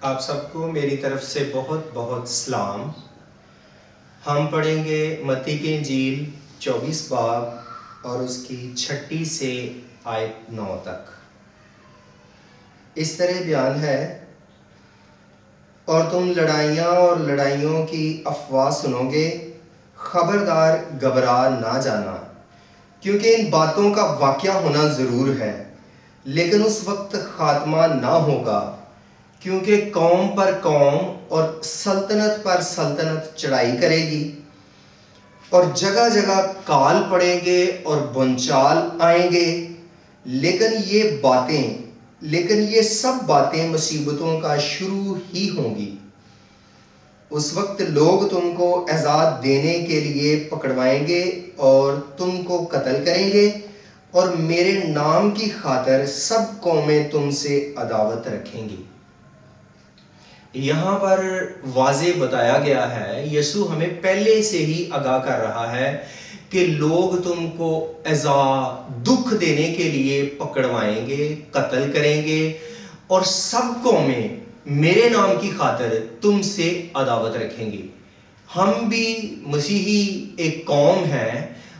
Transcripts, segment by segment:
آپ سب کو میری طرف سے بہت بہت سلام۔ ہم پڑھیں گے متی کی انجیل 24 باب اور اس کی 6 سے آیت 9 تک۔ اس طرح بیان ہے، اور تم لڑائیاں اور لڑائیوں کی افواہ سنو گے، خبردار گھبرا نہ جانا، کیونکہ ان باتوں کا واقعہ ہونا ضرور ہے، لیکن اس وقت خاتمہ نہ ہوگا، کیونکہ قوم پر قوم اور سلطنت پر سلطنت چڑھائی کرے گی، اور جگہ جگہ کال پڑیں گے اور بھونچال آئیں گے، لیکن یہ سب باتیں مصیبتوں کا شروع ہی ہوں گی۔ اس وقت لوگ تم کو عذاب دینے کے لیے پکڑوائیں گے اور تم کو قتل کریں گے، اور میرے نام کی خاطر سب قومیں تم سے عداوت رکھیں گی۔ یہاں پر واضح بتایا گیا ہے، یسوع ہمیں پہلے سے ہی آگاہ کر رہا ہے کہ لوگ تم کو عذاب دکھ دینے کے لیے پکڑوائیں گے، قتل کریں گے، اور سب قومیں میرے نام کی خاطر تم سے عداوت رکھیں گی۔ ہم بھی مسیحی ایک قوم ہیں،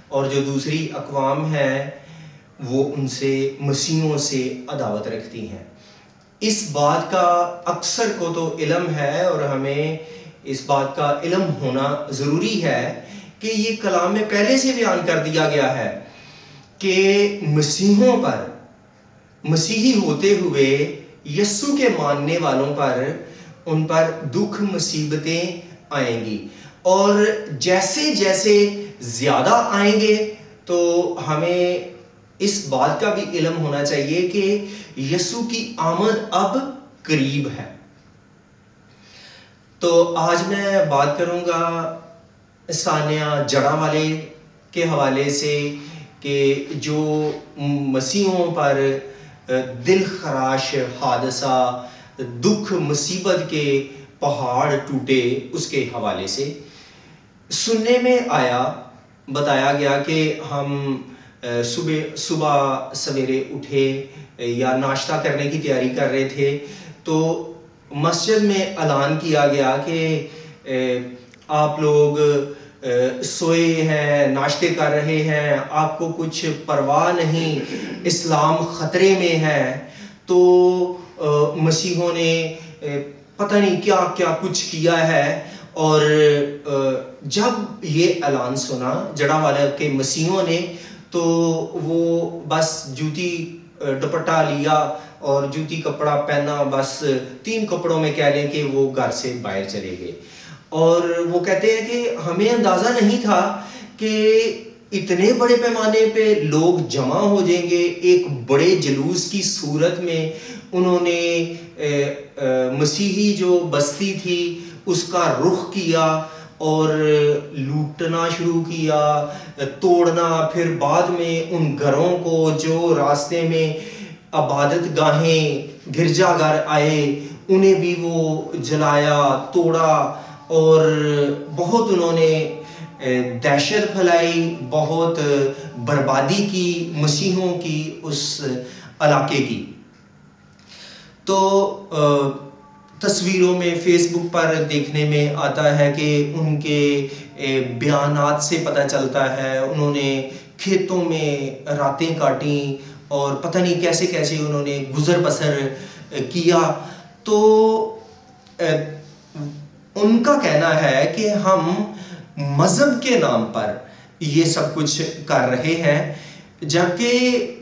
اور جو دوسری اقوام ہیں وہ ان سے مسیحیوں سے عداوت رکھتی ہیں۔ اس بات کا اکثر کو تو علم ہے، اور ہمیں اس بات کا علم ہونا ضروری ہے کہ یہ کلام میں پہلے سے بیان کر دیا گیا ہے کہ مسیحیوں پر، مسیحی ہوتے ہوئے یسوع کے ماننے والوں پر، ان پر دکھ مصیبتیں آئیں گی، اور جیسے جیسے زیادہ آئیں گے تو ہمیں اس بات کا بھی علم ہونا چاہیے کہ یسوع کی آمد اب قریب ہے۔ تو آج میں بات کروں گا ثانیہ جڑاں والے کے حوالے سے، کہ جو مسیحوں پر دل خراش حادثہ، دکھ مصیبت کے پہاڑ ٹوٹے، اس کے حوالے سے سننے میں آیا، بتایا گیا کہ ہم صبح سویرے اٹھے یا ناشتہ کرنے کی تیاری کر رہے تھے، تو مسجد میں اعلان کیا گیا کہ آپ لوگ سوئے ہیں، ناشتے کر رہے ہیں، آپ کو کچھ پرواہ نہیں، اسلام خطرے میں ہے۔ تو مسیحوں نے پتہ نہیں کیا کیا کچھ کیا ہے، اور جب یہ اعلان سنا جڑاں والے کے مسیحوں نے، تو وہ بس جوتی دوپٹہ لیا اور جوتی کپڑا پہنا، بس 3 کپڑوں میں کہہ لیں کہ وہ گھر سے باہر چلے گئے۔ اور وہ کہتے ہیں کہ ہمیں اندازہ نہیں تھا کہ اتنے بڑے پیمانے پہ لوگ جمع ہو جائیں گے۔ ایک بڑے جلوس کی صورت میں انہوں نے مسیحی جو بستی تھی اس کا رخ کیا اور لوٹنا شروع کیا، توڑنا، پھر بعد میں ان گھروں کو جو راستے میں عبادت گاہیں، گرجا گھر آئے، انہیں بھی وہ جلایا، توڑا، اور بہت انہوں نے دہشت پھیلائی، بہت بربادی کی مسیحوں کی اس علاقے کی۔ تو تصویروں میں فیس بک پر دیکھنے میں آتا ہے کہ ان کے بیانات سے پتہ چلتا ہے انہوں نے کھیتوں میں راتیں کاٹیں، اور پتہ نہیں کیسے کیسے انہوں نے گزر بسر کیا۔ تو ان کا کہنا ہے کہ ہم مذہب کے نام پر یہ سب کچھ کر رہے ہیں، جبکہ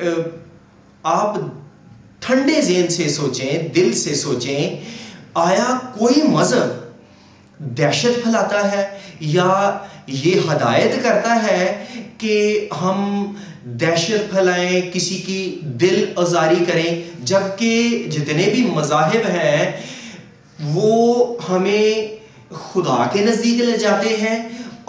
آپ ٹھنڈے ذہن سے سوچیں، دل سے سوچیں، آیا کوئی مذہب دہشت پھیلاتا ہے یا یہ ہدایت کرتا ہے کہ ہم دہشت پھیلائیں، کسی کی دل آزاری کریں؟ جبکہ جتنے بھی مذاہب ہیں وہ ہمیں خدا کے نزدیک لے جاتے ہیں،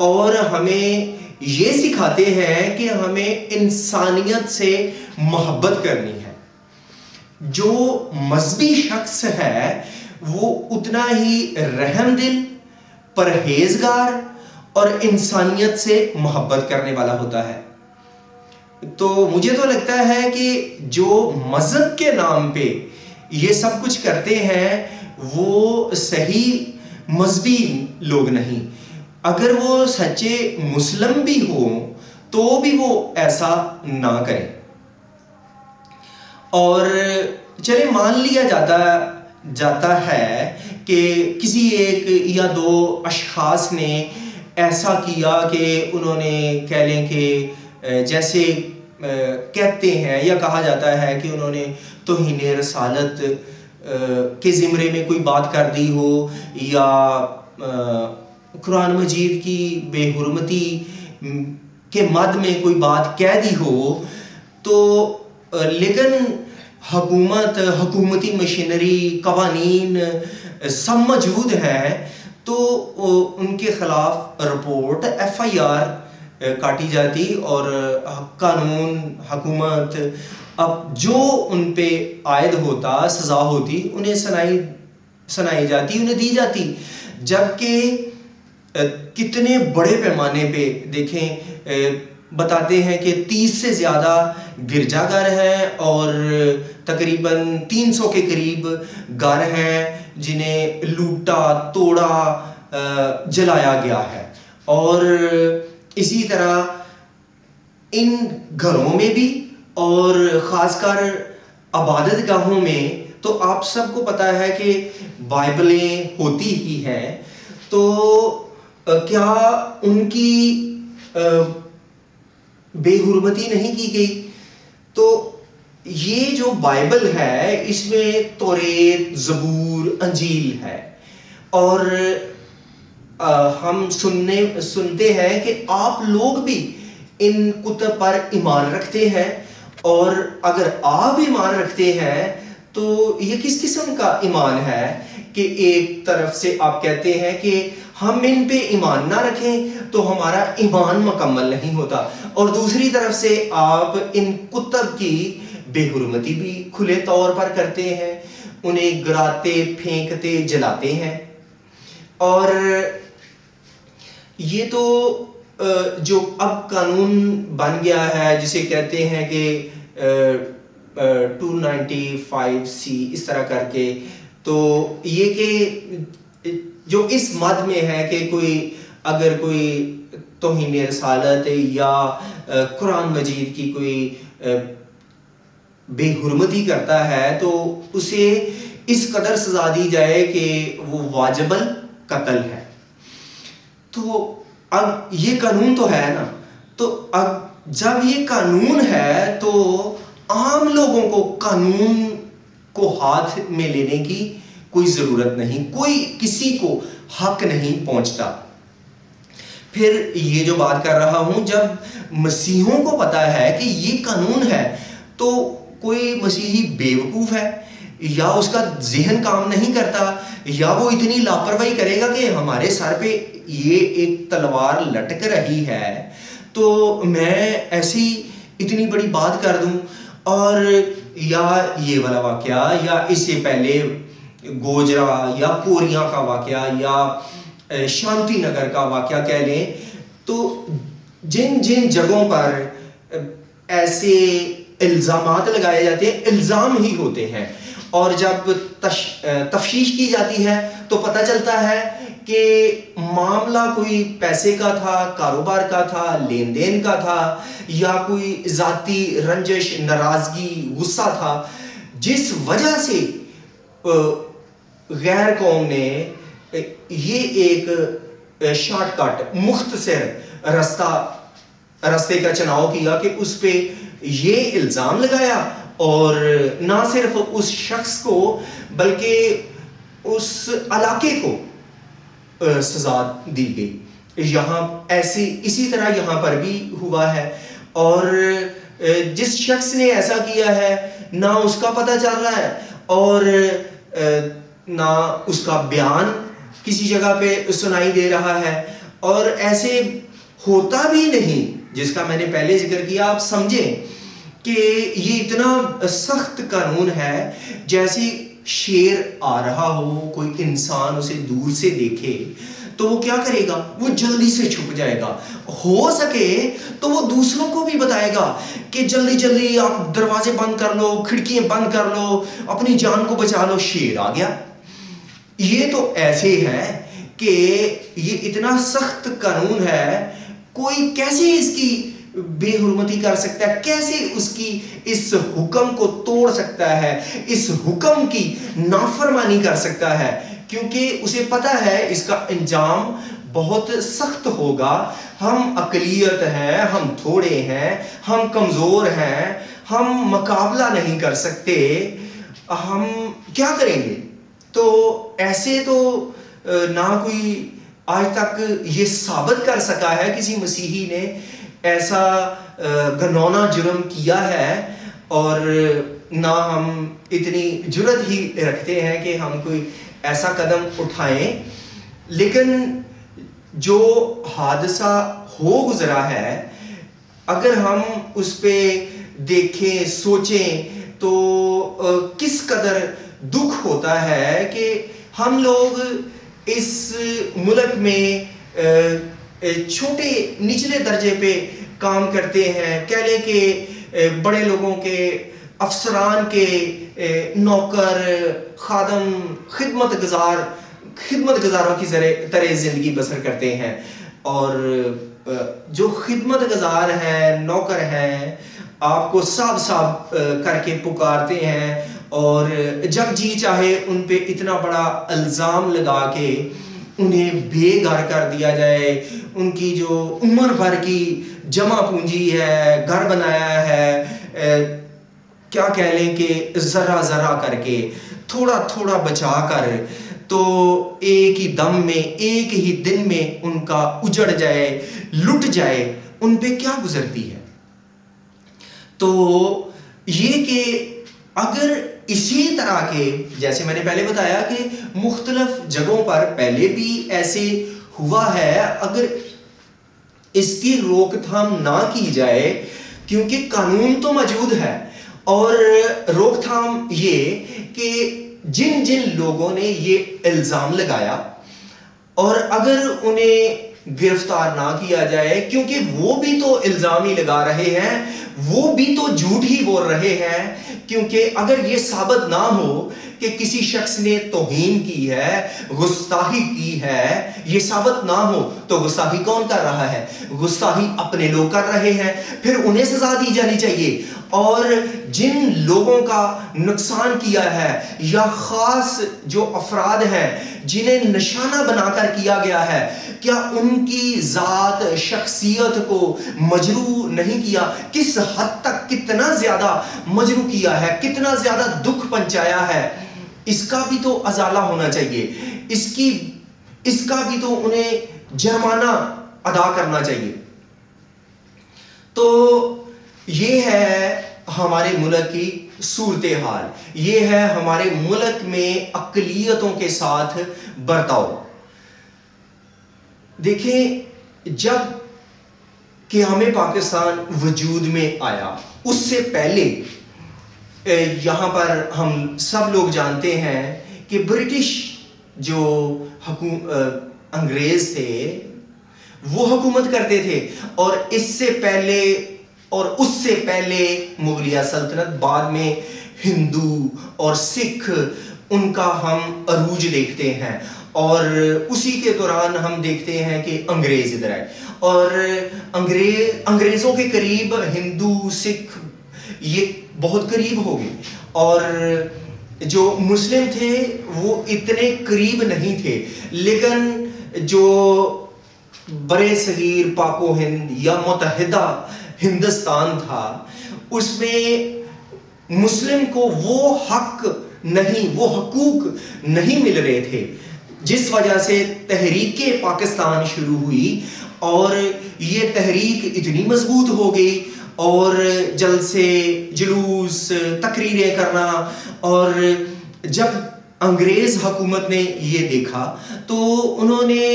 اور ہمیں یہ سکھاتے ہیں کہ ہمیں انسانیت سے محبت کرنی ہے۔ جو مذہبی شخص ہے وہ اتنا ہی رحم دل، پرہیزگار اور انسانیت سے محبت کرنے والا ہوتا ہے۔ تو مجھے تو لگتا ہے کہ جو مذہب کے نام پہ یہ سب کچھ کرتے ہیں وہ صحیح مذہبی لوگ نہیں. اگر وہ سچے مسلم بھی ہوں تو بھی وہ ایسا نہ کریں. اور چلے مان لیا جاتا ہے کہ کسی ایک یا دو اشخاص نے ایسا کیا کہ انہوں نے کہہ لیں کہ جیسے کہتے ہیں یا کہا جاتا ہے کہ انہوں نے توہین رسالت کے زمرے میں کوئی بات کر دی ہو یا قرآن مجید کی بے حرمتی کے مد میں کوئی بات کہہ دی ہو. تو لیکن حکومتی مشینری قوانین سب موجود ہیں تو ان کے خلاف رپورٹ FIR کاٹی جاتی اور قانون حکومت اب جو ان پہ عائد ہوتا سزا ہوتی انہیں سنائی جاتی, انہیں دی جاتی. جبکہ کتنے بڑے پیمانے پہ دیکھیں بتاتے ہیں کہ 30 سے زیادہ گرجا گھر ہیں اور تقریباً 300 کے قریب گھر ہیں جنہیں لوٹا توڑا جلایا گیا ہے. اور اسی طرح ان گھروں میں بھی اور خاص کر عبادت گاہوں میں تو آپ سب کو پتہ ہے کہ بائبلیں ہوتی ہی ہیں. تو کیا ان کی بے حرمتی نہیں کی گئی؟ تو یہ جو بائبل ہے اس میں توریت، زبور، انجیل ہے. اور ہم سنتے ہیں کہ آپ لوگ بھی ان کتب پر ایمان رکھتے ہیں. اور اگر آپ ایمان رکھتے ہیں تو یہ کس قسم کا ایمان ہے کہ ایک طرف سے آپ کہتے ہیں کہ ہم ان پہ ایمان نہ رکھیں تو ہمارا ایمان مکمل نہیں ہوتا، اور دوسری طرف سے آپ ان کتب کی بے حرمتی بھی کھلے طور پر کرتے ہیں، انہیں گراتے، پھینکتے، جلاتے ہیں. اور یہ تو جو اب قانون بن گیا ہے جسے کہتے ہیں کہ 295C اس طرح کر کے، تو یہ کہ جو اس مد میں ہے کہ اگر کوئی توہین رسالت یا قرآن مجید کی کوئی بے حرمتی کرتا ہے تو اسے اس قدر سزا دی جائے کہ وہ واجب القتل ہے. تو اب یہ قانون تو ہے نا، تو اب جب یہ قانون ہے تو عام لوگوں کو قانون کو ہاتھ میں لینے کی کوئی ضرورت نہیں، کوئی کسی کو حق نہیں پہنچتا. پھر یہ جو بات کر رہا ہوں، جب مسیحوں کو پتا ہے کہ یہ قانون ہے تو کوئی مسیحی بیوقوف ہے یا اس کا ذہن کام نہیں کرتا یا وہ اتنی لاپرواہی کرے گا کہ ہمارے سر پہ یہ ایک تلوار لٹک رہی ہے تو میں ایسی اتنی بڑی بات کر دوں. اور یا یہ والا واقعہ یا اس سے پہلے گوجرا یا کوریاں کا واقعہ یا شانتی نگر کا واقعہ کہہ لیں، تو جن جگہوں پر ایسے الزامات لگائے جاتے ہیں، الزام ہی ہوتے ہیں، اور جب تفتیش کی جاتی ہے تو پتہ چلتا ہے کہ معاملہ کوئی پیسے کا تھا، کاروبار کا تھا، لین دین کا تھا، یا کوئی ذاتی رنجش، ناراضگی، غصہ تھا، جس وجہ سے غیر قوم نے یہ ایک شارٹ کٹ، مختصر راستے کا چناؤ کیا کہ اس پہ یہ الزام لگایا، اور نہ صرف اس شخص کو بلکہ اس علاقے کو سزا دی گئی. یہاں اسی طرح یہاں پر بھی ہوا ہے، اور جس شخص نے ایسا کیا ہے نہ اس کا پتہ چل رہا ہے اور نہ اس کا بیان کسی جگہ پہ سنائی دے رہا ہے، اور ایسے ہوتا بھی نہیں جس کا میں نے پہلے ذکر کیا. آپ سمجھیں کہ یہ اتنا سخت قانون ہے، جیسے شیر آ رہا ہو، کوئی انسان اسے دور سے دیکھے تو وہ کیا کرے گا؟ وہ جلدی سے چھپ جائے گا، ہو سکے تو وہ دوسروں کو بھی بتائے گا کہ جلدی جلدی آپ دروازے بند کر لو، کھڑکیاں بند کر لو، اپنی جان کو بچا لو، شیر آ گیا. یہ تو ایسے ہے کہ یہ اتنا سخت قانون ہے، کوئی کیسے اس کی بے حرمتی کر سکتا ہے، کیسے اس کی اس حکم کو توڑ سکتا ہے، اس حکم کی نافرمانی کر سکتا ہے، کیونکہ اسے پتا ہے اس کا انجام بہت سخت ہوگا. ہم اقلیت ہیں، ہم تھوڑے ہیں، ہم کمزور ہیں، ہم مقابلہ نہیں کر سکتے، ہم کیا کریں گے؟ تو ایسے تو نہ کوئی آج تک یہ ثابت کر سکا ہے کسی مسیحی نے ایسا گنونا جرم کیا ہے، اور نہ ہم اتنی جرت ہی رکھتے ہیں کہ ہم کوئی ایسا قدم اٹھائیں. لیکن جو حادثہ ہو گزرا ہے، اگر ہم اس پہ دیکھیں، سوچیں، تو کس قدر دکھ ہوتا ہے کہ ہم لوگ اس ملک میں چھوٹے نچلے درجے پہ کام کرتے ہیں، کہہ لیں کہ بڑے لوگوں کے، افسران کے نوکر، خادم، خدمت گزاروں کی طرح زندگی بسر کرتے ہیں. اور جو خدمت گزار ہیں، نوکر ہیں، آپ کو صاحب کر کے پکارتے ہیں، اور جب جی چاہے ان پہ اتنا بڑا الزام لگا کے انہیں بے گھر کر دیا جائے. ان کی جو عمر بھر کی جمع پونجی ہے، گھر بنایا ہے، کیا کہہ لیں کہ ذرا ذرا کر کے، تھوڑا تھوڑا بچا کر، تو ایک ہی دم میں، ایک ہی دن میں ان کا اجڑ جائے، لٹ جائے، ان پہ کیا گزرتی ہے. تو یہ کہ اگر اسی طرح کے، جیسے میں نے پہلے بتایا کہ مختلف جگہوں پر پہلے بھی ایسے ہوا ہے، اگر اس کی روک تھام نہ کی جائے، کیونکہ قانون تو موجود ہے، اور روک تھام یہ کہ جن جن لوگوں نے یہ الزام لگایا، اور اگر انہیں گرفتار نہ کیا جائے، کیونکہ وہ بھی تو الزام ہی لگا رہے ہیں، وہ بھی تو جھوٹ ہی بول رہے ہیں، کیونکہ اگر یہ ثابت نہ ہو کہ کسی شخص نے توہین کی ہے، گستاخی کی ہے، یہ ثابت نہ ہو تو گستاخی کون کر رہا ہے؟ گستاخی اپنے لوگ کر رہے ہیں، پھر انہیں سزا دی جانی چاہیے. اور جن لوگوں کا نقصان کیا ہے، یا خاص جو افراد ہیں جنہیں نشانہ بنا کر کیا گیا ہے، کیا ان کی ذات، شخصیت کو مجروح نہیں کیا؟ کس حد تک، کتنا زیادہ مجروح کیا ہے، کتنا زیادہ دکھ پہنچایا ہے، اس کا بھی تو ازالہ ہونا چاہیے، اس کا بھی تو انہیں جرمانہ ادا کرنا چاہیے. تو یہ ہے ہمارے ملک کی صورتحال، یہ ہے ہمارے ملک میں اقلیتوں کے ساتھ برتاؤ. دیکھیں، جب قیام پاکستان وجود میں آیا، اس سے پہلے یہاں پر ہم سب لوگ جانتے ہیں کہ برٹش جو انگریز تھے وہ حکومت کرتے تھے، اور اس سے پہلے اور اس سے پہلے مغلیہ سلطنت، بعد میں ہندو اور سکھ، ان کا ہم عروج دیکھتے ہیں. اور اسی کے دوران ہم دیکھتے ہیں کہ انگریز ادھر آئے، اور انگریزوں کے قریب ہندو، سکھ یہ بہت قریب ہو گئے، اور جو مسلم تھے وہ اتنے قریب نہیں تھے. لیکن جو برے صغیر پاک و ہند یا متحدہ ہندوستان تھا، اس میں مسلم کو وہ حق نہیں، وہ حقوق نہیں مل رہے تھے، جس وجہ سے تحریک پاکستان شروع ہوئی. اور یہ تحریک اتنی مضبوط ہو گئی، اور جلسے، جلوس، تقریریں کرنا. اور جب انگریز حکومت نے یہ دیکھا تو انہوں نے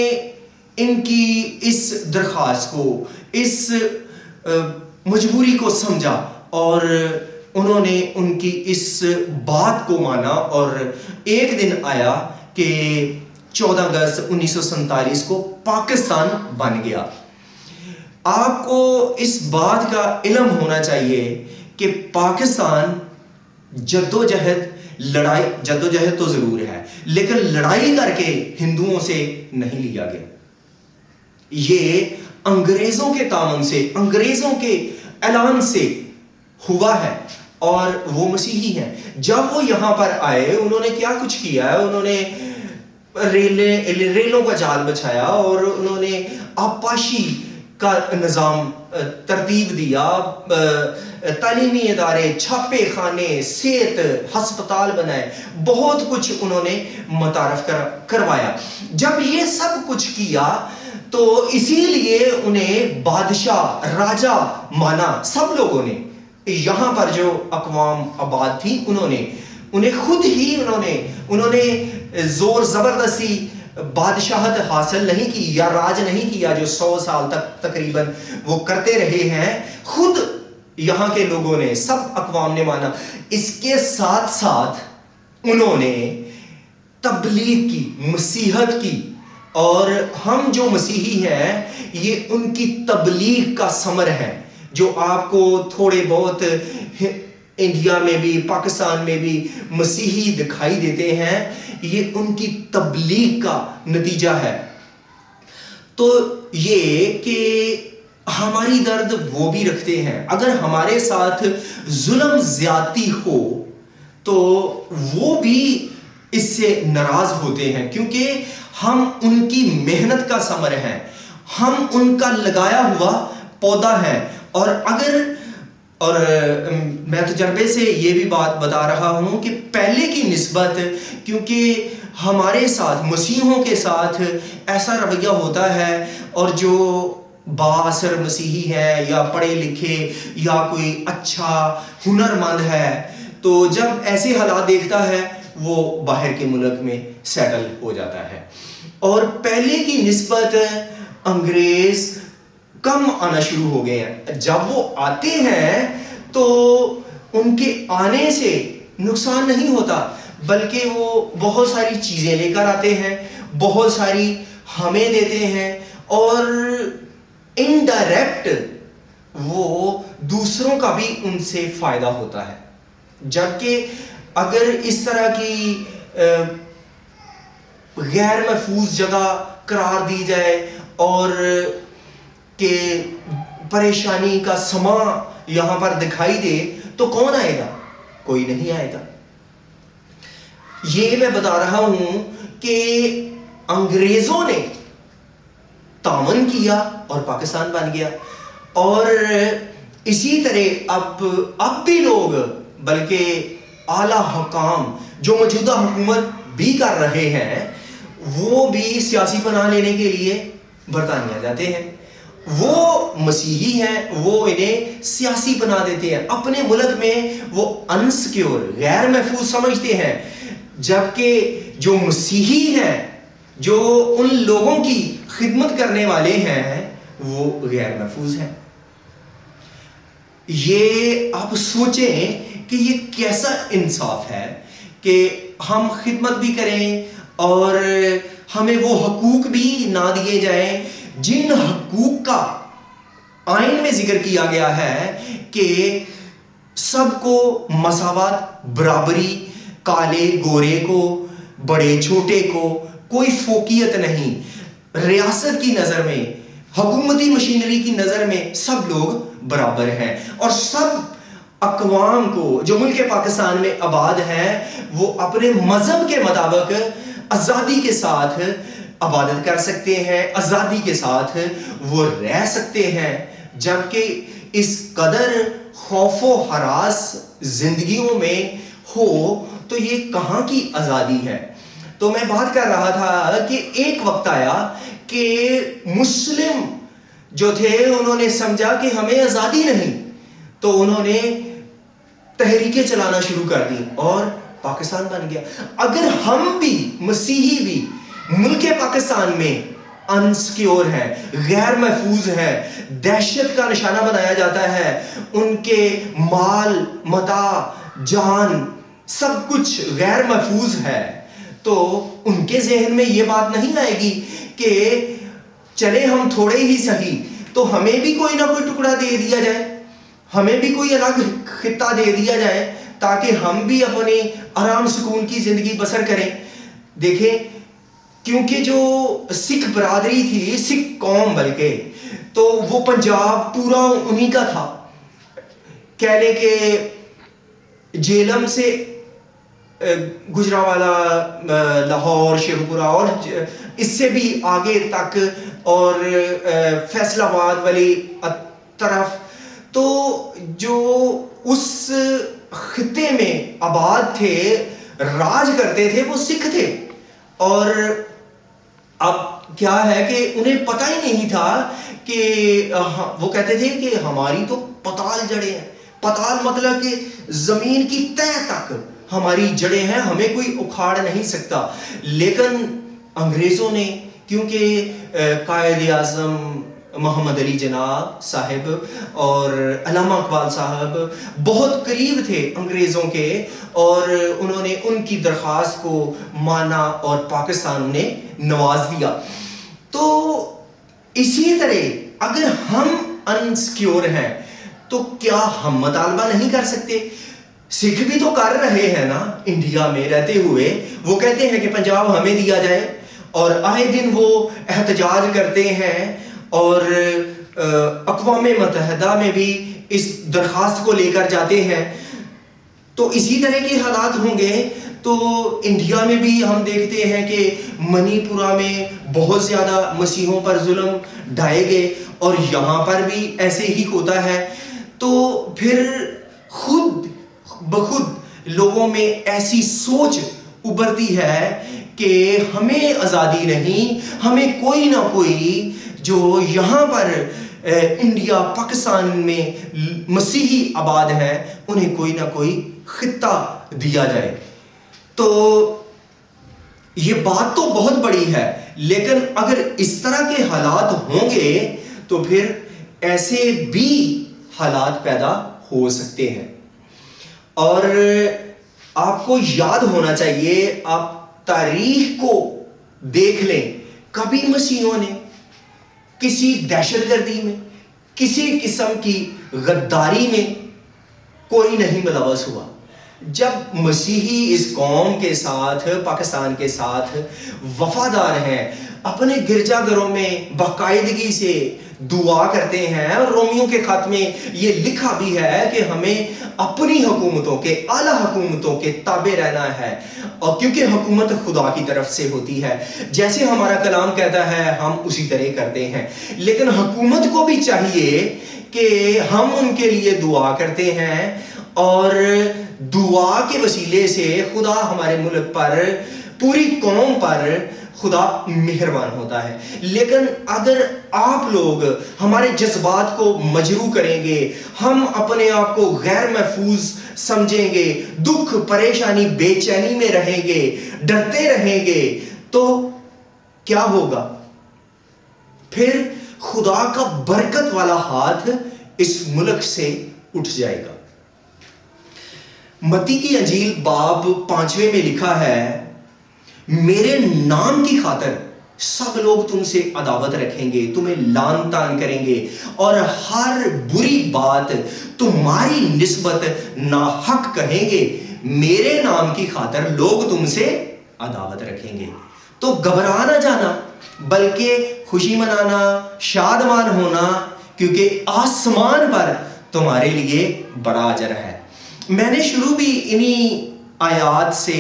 ان کی اس درخواست کو، اس مجبوری کو سمجھا، اور انہوں نے ان کی اس بات کو مانا. اور ایک دن آیا کہ 14 اگست 1947 کو پاکستان بن گیا. آپ کو اس بات کا علم ہونا چاہیے کہ پاکستان جدوجہد لڑائی جدوجہد تو ضرور ہے لیکن لڑائی کر کے ہندوؤں سے نہیں لیا گیا. یہ انگریزوں کے تعاون سے, انگریزوں کے اعلان سے ہوا ہے اور وہ مسیحی ہیں. جب وہ یہاں پر آئے انہوں نے کیا کچھ کیا ہے, انہوں نے ریلوں کا جال بچھایا اور انہوں نے آبپاشی کا نظام ترتیب دیا, تعلیمی ادارے, چھاپے خانے, صحت ہسپتال بنائے, بہت کچھ انہوں نے متعارف کروایا. جب یہ سب کچھ کیا تو اسی لیے انہیں بادشاہ, راجا مانا سب لوگوں نے. یہاں پر جو اقوام آباد تھی انہیں خود ہی انہوں نے زور زبردستی بادشاہت حاصل نہیں کی یا راج نہیں کیا جو 100 سال تک تقریباً وہ کرتے رہے ہیں. خود یہاں کے لوگوں نے, سب اقوام نے مانا. اس کے ساتھ ساتھ انہوں نے تبلیغ کی, مسیحت کی, اور ہم جو مسیحی ہیں یہ ان کی تبلیغ کا ثمر ہے. جو آپ کو تھوڑے بہت انڈیا میں بھی پاکستان میں بھی مسیحی دکھائی دیتے ہیں, یہ ان کی تبلیغ کا نتیجہ ہے. تو یہ کہ ہماری درد وہ بھی رکھتے ہیں. اگر ہمارے ساتھ ظلم زیادتی ہو تو وہ بھی اس سے ناراض ہوتے ہیں کیونکہ ہم ان کی محنت کا ثمر ہیں, ہم ان کا لگایا ہوا پودا ہے. اور میں تجربے سے یہ بھی بات بتا رہا ہوں کہ پہلے کی نسبت, کیونکہ ہمارے ساتھ مسیحوں کے ساتھ ایسا رویہ ہوتا ہے, اور جو بااثر مسیحی ہے یا پڑھے لکھے یا کوئی اچھا ہنرمند ہے تو جب ایسے حالات دیکھتا ہے وہ باہر کے ملک میں سیٹل ہو جاتا ہے. اور پہلے کی نسبت انگریز کم آنا شروع ہو گئے ہیں. جب وہ آتے ہیں تو ان کے آنے سے نقصان نہیں ہوتا بلکہ وہ بہت ساری چیزیں لے کر آتے ہیں, بہت ساری ہمیں دیتے ہیں, اور انڈائریکٹ وہ دوسروں کا بھی ان سے فائدہ ہوتا ہے. جبکہ اگر اس طرح کی غیر محفوظ جگہ قرار دی جائے اور کہ پریشانی کا سما یہاں پر دکھائی دے تو کون آئے گا؟ کوئی نہیں آئے گا. یہ میں بتا رہا ہوں کہ انگریزوں نے تعاون کیا اور پاکستان بن گیا, اور اسی طرح اب بھی لوگ, بلکہ اعلیٰ حکام جو موجودہ حکومت بھی کر رہے ہیں وہ بھی سیاسی پناہ لینے کے لیے برطانیہ جاتے ہیں. وہ مسیحی ہیں, وہ انہیں سیاسی پناہ دیتے ہیں. اپنے ملک میں وہ انسیکیور, غیر محفوظ سمجھتے ہیں, جبکہ جو مسیحی ہیں, جو ان لوگوں کی خدمت کرنے والے ہیں, وہ غیر محفوظ ہیں. یہ آپ سوچیں کہ یہ کیسا انصاف ہے کہ ہم خدمت بھی کریں اور ہمیں وہ حقوق بھی نہ دیے جائیں جن حقوق کا آئین میں ذکر کیا گیا ہے کہ سب کو مساوات, برابری, کالے گورے کو, بڑے چھوٹے کو کوئی فوقیت نہیں. ریاست کی نظر میں, حکومتی مشینری کی نظر میں سب لوگ برابر ہیں, اور سب اقوام کو جو ملک پاکستان میں آباد ہیں وہ اپنے مذہب کے مطابق آزادی کے ساتھ عبادت کر سکتے ہیں, آزادی کے ساتھ وہ رہ سکتے ہیں. جبکہ اس قدر خوف و ہراس زندگیوں میں ہو تو یہ کہاں کی آزادی ہے. تو میں بات کر رہا تھا کہ ایک وقت آیا کہ مسلم جو تھے انہوں نے سمجھا کہ ہمیں آزادی نہیں, تو انہوں نے تحریکیں چلانا شروع کر دی اور پاکستان بن گیا. اگر ہم بھی مسیحی بھی ملک پاکستان میں انسیکیور ہیں, غیر محفوظ ہیں, دہشت کا نشانہ بنایا جاتا ہے, ان کے مال متاع جان سب کچھ غیر محفوظ ہے, تو ان کے ذہن میں یہ بات نہیں آئے گی کہ چلے ہم تھوڑے ہی صحیح تو ہمیں بھی کوئی نہ کوئی ٹکڑا دے دیا جائے, ہمیں بھی کوئی الگ خطہ دے دیا جائے تاکہ ہم بھی اپنے آرام سکون کی زندگی بسر کریں. دیکھیں کیونکہ جو سکھ برادری تھی, سکھ قوم بلکہ, تو وہ پنجاب پورا انہی کا تھا. کہہ لیں کہ جیلم سے گجرانوالہ, لاہور, شیخوپورہ اور اس سے بھی آگے تک, اور فیصل آباد والی طرف, تو جو اس خطے میں آباد تھے, راج کرتے تھے, وہ سکھ تھے. اور اب کیا ہے کہ انہیں پتہ ہی نہیں تھا کہ وہ کہتے تھے کہ ہماری تو پتال جڑیں ہیں. پتال مطلب کہ زمین کی تہ تک ہماری جڑیں ہیں, ہمیں کوئی اکھاڑ نہیں سکتا. لیکن انگریزوں نے, کیونکہ قائد اعظم محمد علی جناح صاحب اور علامہ اقبال صاحب بہت قریب تھے انگریزوں کے, اور انہوں نے ان کی درخواست کو مانا اور پاکستان نے نواز دیا. تو اسی طرح اگر ہم انسیکیور ہیں تو کیا ہم مطالبہ نہیں کر سکتے؟ سکھ بھی تو کر رہے ہیں نا انڈیا میں رہتے ہوئے. وہ کہتے ہیں کہ پنجاب ہمیں دیا جائے, اور آئے دن وہ احتجاج کرتے ہیں, اور اقوام متحدہ میں بھی اس درخواست کو لے کر جاتے ہیں. تو اسی طرح کے حالات ہوں گے تو انڈیا میں بھی ہم دیکھتے ہیں کہ منی پورہ میں بہت زیادہ مسیحوں پر ظلم ڈھائے گئے, اور یہاں پر بھی ایسے ہی ہوتا ہے. تو پھر خود بخود لوگوں میں ایسی سوچ ابھرتی ہے کہ ہمیں آزادی نہیں, ہمیں کوئی نہ کوئی جو یہاں پر انڈیا پاکستان میں مسیحی آباد ہیں انہیں کوئی نہ کوئی خطہ دیا جائے. تو یہ بات تو بہت بڑی ہے, لیکن اگر اس طرح کے حالات ہوں گے تو پھر ایسے بھی حالات پیدا ہو سکتے ہیں. اور آپ کو یاد ہونا چاہیے, آپ تاریخ کو دیکھ لیں, کبھی مسیحوں نے کسی دہشت گردی میں, کسی قسم کی غداری میں کوئی نہیں ملوث ہوا. جب مسیحی اس قوم کے ساتھ, پاکستان کے ساتھ وفادار ہیں, اپنے گرجا گھروں میں باقاعدگی سے دعا کرتے ہیں, اور رومیوں کے خط میں یہ لکھا بھی ہے کہ ہمیں اپنی حکومتوں کے, اعلیٰ حکومتوں کے تابع رہنا ہے, اور کیونکہ حکومت خدا کی طرف سے ہوتی ہے, جیسے ہمارا کلام کہتا ہے ہم اسی طرح کرتے ہیں. لیکن حکومت کو بھی چاہیے کہ ہم ان کے لیے دعا کرتے ہیں, اور دعا کے وسیلے سے خدا ہمارے ملک پر, پوری قوم پر خدا مہربان ہوتا ہے. لیکن اگر آپ لوگ ہمارے جذبات کو مجروح کریں گے, ہم اپنے آپ کو غیر محفوظ سمجھیں گے, دکھ, پریشانی, بے چینی میں رہیں گے, ڈرتے رہیں گے, تو کیا ہوگا؟ پھر خدا کا برکت والا ہاتھ اس ملک سے اٹھ جائے گا. متی کی انجیل باب 5 میں لکھا ہے, میرے نام کی خاطر سب لوگ تم سے عداوت رکھیں گے, تمہیں لعن طعن کریں گے, اور ہر بری بات تمہاری نسبت ناحق کہیں گے. میرے نام کی خاطر لوگ تم سے عداوت رکھیں گے. تو گھبرا نہ جانا, بلکہ خوشی منانا, شادمان ہونا, کیونکہ آسمان پر تمہارے لیے بڑا اجر ہے. میں نے شروع بھی انہی آیات سے,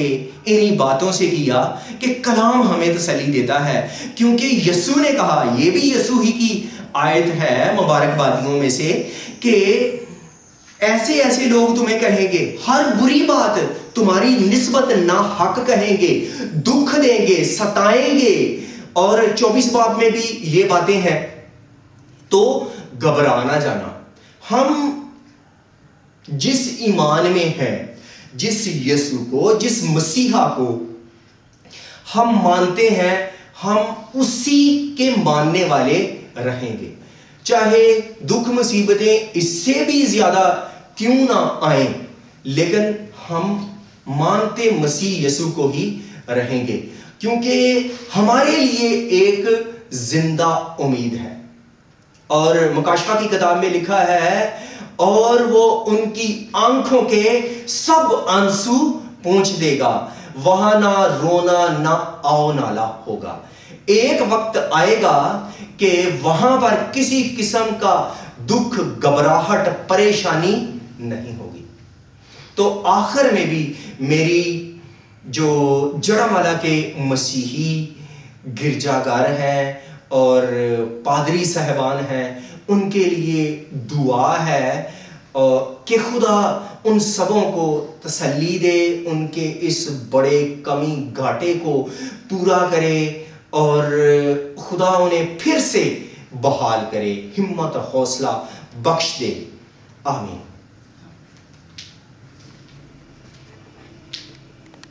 انہی باتوں سے کیا کہ کلام ہمیں تسلی دیتا ہے, کیونکہ یسوع نے کہا, یہ بھی یسوع ہی کی آیت ہے مبارک بادیوں میں سے, کہ ایسے ایسے لوگ تمہیں کہیں گے, ہر بری بات تمہاری نسبت ناحق کہیں گے, دکھ دیں گے, ستائیں گے, اور 24 باب میں بھی یہ باتیں ہیں. تو گھبرا نہ جانا. ہم جس ایمان میں ہیں, جس یسوع کو, جس مسیحا کو ہم مانتے ہیں, ہم اسی کے ماننے والے رہیں گے, چاہے دکھ مصیبتیں اس سے بھی زیادہ کیوں نہ آئیں, لیکن ہم مانتے مسیح یسوع کو ہی رہیں گے, کیونکہ ہمارے لیے ایک زندہ امید ہے. اور مکاشفہ کی کتاب میں لکھا ہے, اور وہ ان کی آنکھوں کے سب آنسو پونچھ دے گا، وہاں نہ رونا نہ آو نالا ہوگا۔ ایک وقت آئے گا کہ وہاں پر کسی قسم کا دکھ، گھبراہٹ، پریشانی نہیں ہوگی۔ تو آخر میں بھی میری جو جڑامالہ کے مسیحی گرجا گھر ہے اور پادری صاحبان ہیں، ان کے لیے دعا ہے کہ خدا ان سبوں کو تسلی دے، ان کے اس بڑے کمی گھاٹے کو پورا کرے اور خدا انہیں پھر سے بحال کرے، ہمت اور حوصلہ بخش دے۔ آمین۔